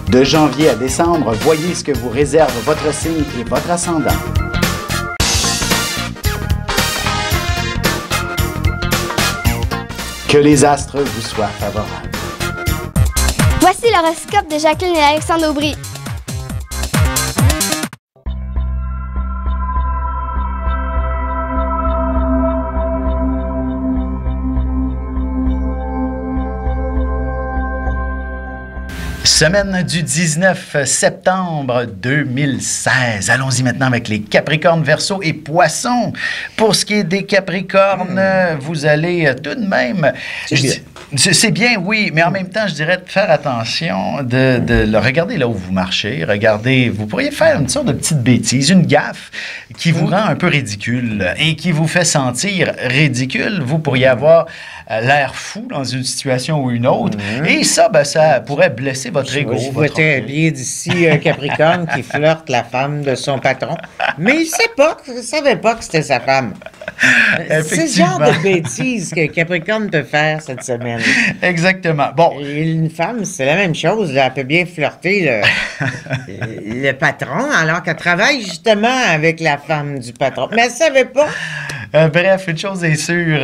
De janvier à décembre, voyez ce que vous réserve votre signe et votre ascendant. Que les astres vous soient favorables. Voici l'horoscope de Jacqueline et Alexandre Aubry. Semaine du 19 septembre 2016. Allons-y maintenant avec les Capricornes, Verseaux et Poissons. Pour ce qui est des Capricornes, vous allez tout de même... C'est bien, oui, mais en même temps, je dirais de faire attention, de regarder là où vous marchez. Regardez, vous pourriez faire une sorte de petite bêtise, une gaffe qui vous rend un peu ridicule et qui vous fait sentir ridicule. Vous pourriez avoir l'air fou dans une situation ou une autre. Et ça, ben, ça pourrait blesser votre ego. Je vois un billet d'ici, un Capricorne qui flirte la femme de son patron, mais il ne savait pas que c'était sa femme. C'est ce genre de bêtises que Capricorne peut faire cette semaine. Exactement. Bon. Et une femme, c'est la même chose. Là, elle peut bien flirter le patron, alors qu'elle travaille justement avec la femme du patron. Mais elle ne savait pas. Bref, une chose est sûre,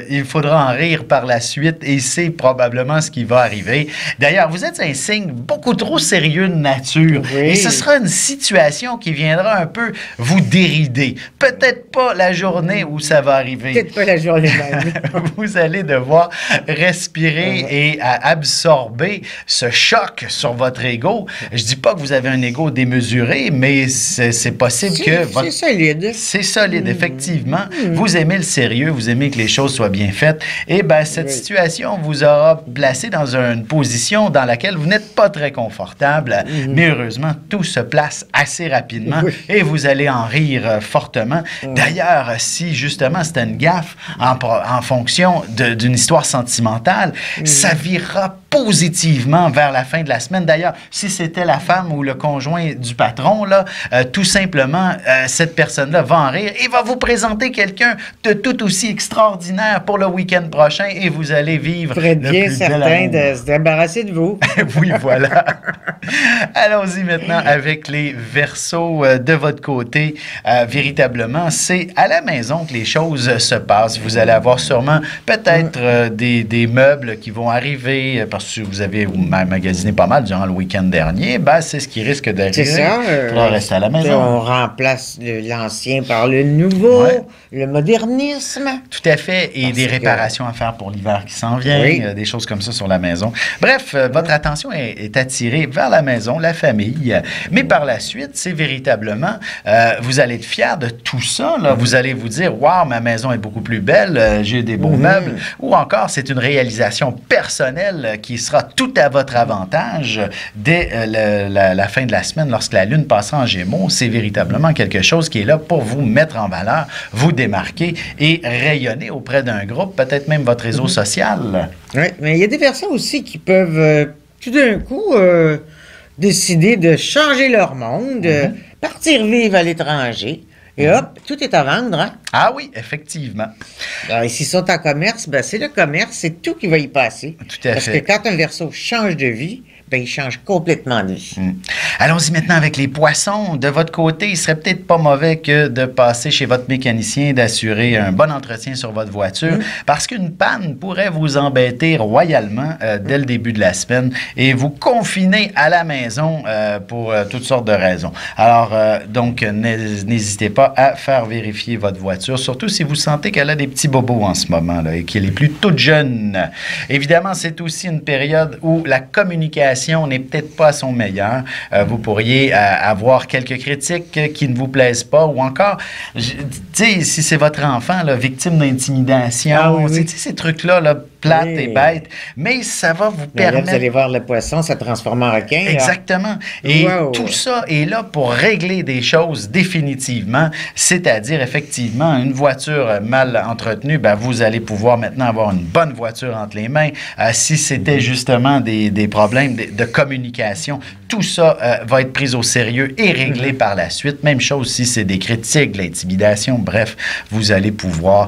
il faudra en rire par la suite et c'est probablement ce qui va arriver. D'ailleurs, vous êtes un signe beaucoup trop sérieux de nature et ce sera une situation qui viendra un peu vous dérider. Peut-être pas la journée où ça va arriver. Peut-être pas la journée même. Vous allez devoir respirer et absorber ce choc sur votre ego. Je dis pas que vous avez un ego démesuré, mais c'est possible que... C'est solide. C'est solide, effectivement. Vous aimez le sérieux, vous aimez que les choses soient bien faites. Et bien, cette situation vous aura placé dans une position dans laquelle vous n'êtes pas très confortable. Mais heureusement, tout se place assez rapidement et vous allez en rire fortement. D'ailleurs, si justement c'était une gaffe en fonction d'une histoire sentimentale, ça virera positivement vers la fin de la semaine. D'ailleurs, si c'était la femme ou le conjoint du patron, là, tout simplement, cette personne-là va en rire et va vous présenter quelqu'un de tout aussi extraordinaire pour le week-end prochain et vous allez vivre le bien certain de se débarrasser de vous. Oui, voilà. Allons-y maintenant avec les Verseaux de votre côté. Véritablement, c'est à la maison que les choses se passent. Vous allez avoir sûrement peut-être des meubles qui vont arriver parce que vous avez magasiné pas mal durant le week-end dernier. Ben, c'est ce qui risque d'arriver. C'est ça. On reste à la maison. On remplace l'ancien par le nouveau, le modernisme. Tout à fait. Et des réparations à faire pour l'hiver qui s'en vient, des choses comme ça sur la maison. Bref, votre attention est attirée vers la maison, la famille. Mais par la suite, c'est véritablement, vous allez être fier de tout ça. Là. Vous allez vous dire, waouh, ma maison est beaucoup plus belle, j'ai des beaux meubles. Ou encore, c'est une réalisation personnelle qui sera tout à votre avantage dès la fin de la semaine, lorsque la Lune passera en Gémeaux. C'est véritablement quelque chose qui est là pour vous mettre en valeur, vous démarquer et rayonner auprès d'un groupe, peut-être même votre réseau social. Oui, mais il y a des personnes aussi qui peuvent tout d'un coup décider de changer leur monde, partir vivre à l'étranger. Et hop, tout est à vendre, hein? Ah oui, effectivement. Alors, s'ils sont en commerce, ben c'est le commerce, c'est tout qui va y passer. Tout à fait. Parce que quand un Verseau change de vie, ben, il change complètement de vie. Allons-y maintenant avec les Poissons. De votre côté, il serait peut-être pas mauvais que de passer chez votre mécanicien, d'assurer un bon entretien sur votre voiture, parce qu'une panne pourrait vous embêter royalement dès le début de la semaine et vous confiner à la maison pour toutes sortes de raisons. Alors, donc, n'hésitez pas à faire vérifier votre voiture, surtout si vous sentez qu'elle a des petits bobos en ce moment là, et qu'elle est plus toute jeune. Évidemment, c'est aussi une période où la communication n'est peut-être pas à son meilleur. Vous pourriez avoir quelques critiques qui ne vous plaisent pas ou encore, tu sais, si c'est votre enfant, là, victime d'intimidation, ces trucs-là, là, plates et bêtes, mais ça va vous permettre... Là, vous allez voir le poisson se transformer en requin. Exactement. Et tout ça est là pour régler des choses définitivement, c'est-à-dire effectivement une voiture mal entretenue, ben, vous allez pouvoir maintenant avoir une bonne voiture entre les mains. Si c'était justement des problèmes de communication, tout ça va être pris au sérieux et réglé par la suite. Même chose si c'est des critiques, de l'intimidation, bref, vous allez pouvoir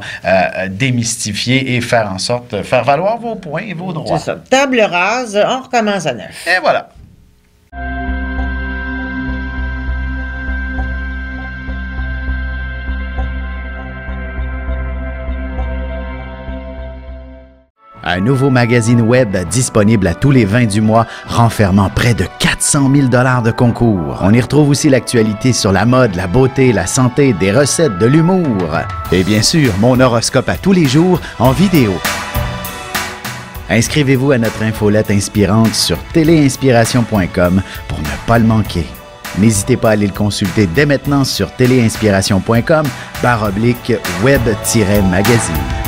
démystifier et faire en sorte, faire valoir vos points et vos droits. C'est ça. Table rase, on recommence à neuf. Et voilà. Un nouveau magazine web disponible à tous les 20 du mois, renfermant près de 400 000 $ de concours. On y retrouve aussi l'actualité sur la mode, la beauté, la santé, des recettes, de l'humour. Et bien sûr, mon horoscope à tous les jours en vidéo. Inscrivez-vous à notre infolette inspirante sur téléinspiration.com pour ne pas le manquer. N'hésitez pas à aller le consulter dès maintenant sur téléinspiration.com/web-magazine.